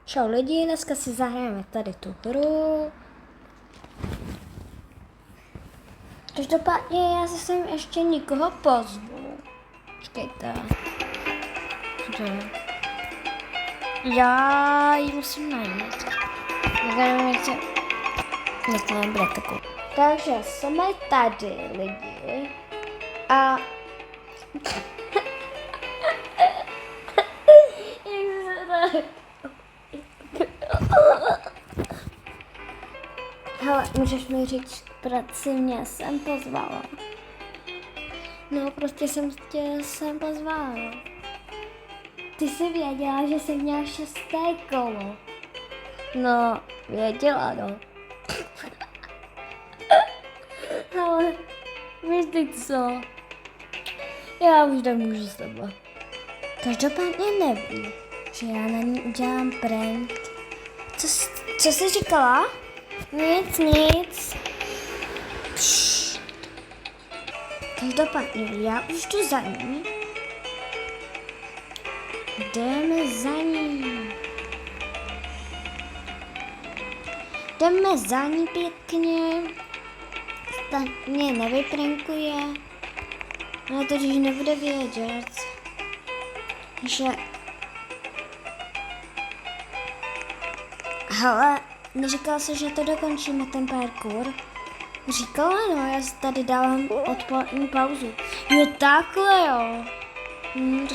Čau lidi, dneska si zahrajeme tady tu hru. Každopádně já se sem ještě nikoho pozvu. Počkejte. Já ji musím najít. No to nebude takový. Takže jsme tady lidi. A hele, můžeš mi říct, proč si mě sem pozvala? No, prostě jsem tě sem pozvala. Ty jsi věděla, že jsem měla 6. kolo. No, věděla, no. Ale, víš ty co? Já už nemůžu s tebou. Každopádně nevím, že já na ní udělám prank. Co jsi říkala? Nic. Pšt. Každopádně já už jdu za ní. Jdeme za ní. Jdeme za ní pěkně. Ta mě nevyprankuje. Ale to když nebude vědět, že... Hele, neříkala jsi, že to dokončíme ten parkour? Říkala, no, já si tady dávám odpolední pauzu. Jo, takhle, jo.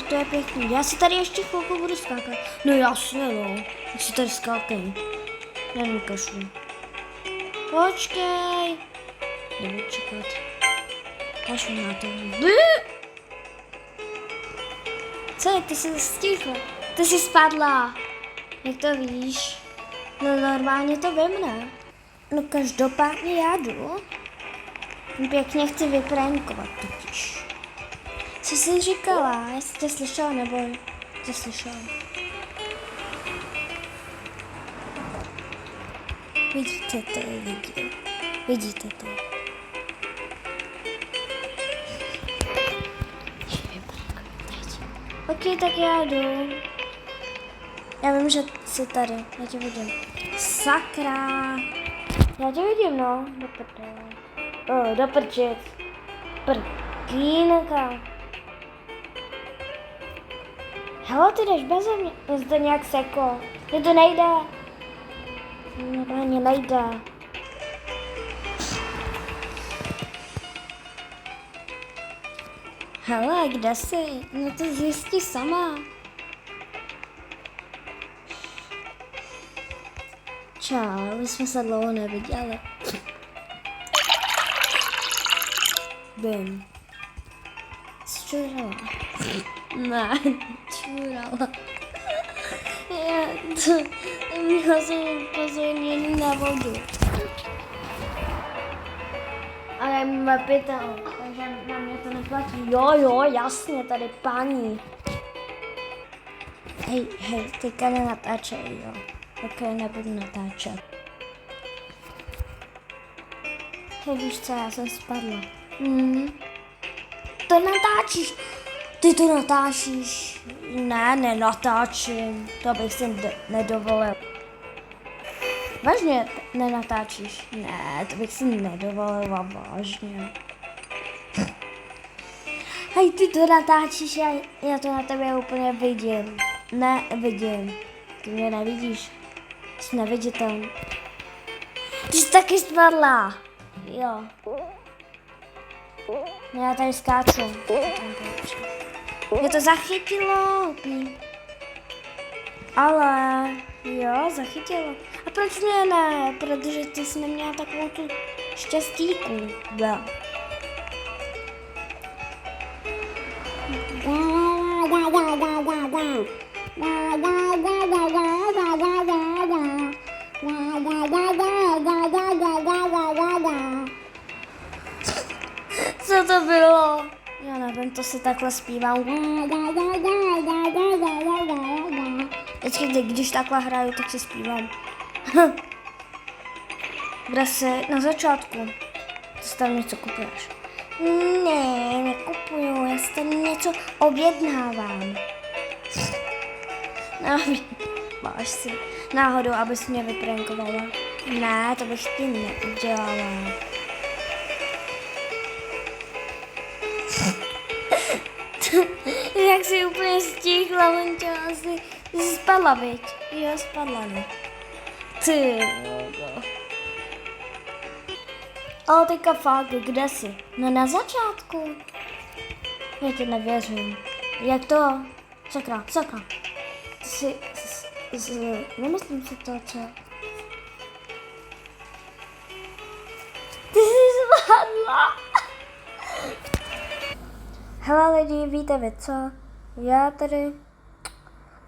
To je pěkný. Já si tady ještě chvilku budu skákat. No jasně, no. Já si tady skákej. Já nevykašlu. Počkej. Nebudu čekat. Kašlu na to. Co je, ty jsi stichla? Ty jsi spadla. Jak to víš? No normálně to vím, ne? No každopádně já jdu. Pěkně chci vyprankovat totiž. Co jsi říkala? Já jsi tě slyšela, nebo tě slyšela? Vidíte to, lidi. Vidíte to. Ok, tak já jdu. Já vím, že jsi tady. Já tě vidím. Sakra. Já tě vidím, no. Do prdele. Do prčic. Prdínka. Hele, ty jdeš beze mě. Je to nějak seko. Mně to nejde. Normálně nejde. Hele, kde jsi? No to zjistí sama. Čau, my jsme se dlouho neviděli. Bym. Čurala. Ne, čurala. Já to... Měla jsem upozornění na vodu. Ale mě pytal, takže na mě to neplatí. Jo, jasně, tady paní. Hej, teďka nenatáčej, jo. Ok, nebudu natáčet. Hej, víš co, já jsem spadla. To natáčíš. Ty to natáčíš. Ne, nenatáčím. To bych si nedovolil. Vážně nenatáčíš? Ne, to bych si nedovolila, vážně. Hej, ty to natáčíš, já to na tebe úplně vidím. Nevidím. Ty mě nevidíš. Jsi neviditelný. Ty jsi taky spadla. Jo. Já tady skáču. Mě to zachytilo. Ale jo, zachytilo. A proč mě ne? Protože ty jsi neměla takovou tu štěstíku. Byla. Co to bylo? Já nevím, to si takhle zpívám. Vždycky, když takhle hraju, tak si zpívám. Kde jsi? Na začátku. Ty si tam něco kupuješ. Ne, nekupuju, já si tam něco objednávám. No, Máš si náhodou, abys mě vyprankovala. Ne, to bych ti neudělala. Jak jsi úplně stichla, Lenčo, asi jsi spadla, viď? Jo, spadla, no. Ty vogo. Ale teďka fakt, kde jsi? No na začátku. Já ti nevěřím. Jak to? Sakra. Nemyslím si to, co? Ty jsi spadla. Hele lidi, víte vy co? Já tady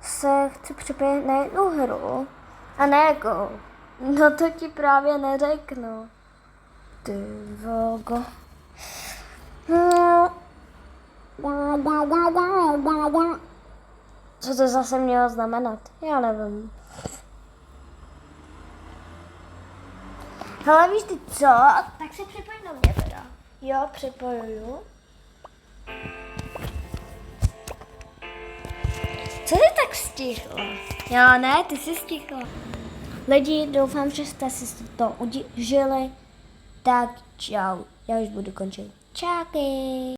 se chci připojit na jednu hru. A ne jako. No to ti právě neřeknu. Ty vogo. Co to zase mělo znamenat? Já nevím. Hele, víš ty co? Tak se připoj na mě teda. Jo, připojuju. Co jsi tak stichla? Jo, ne, ty jsi stichla. Lidi, doufám, že jste si to užili. Tak čau, já už budu končit. Čáky.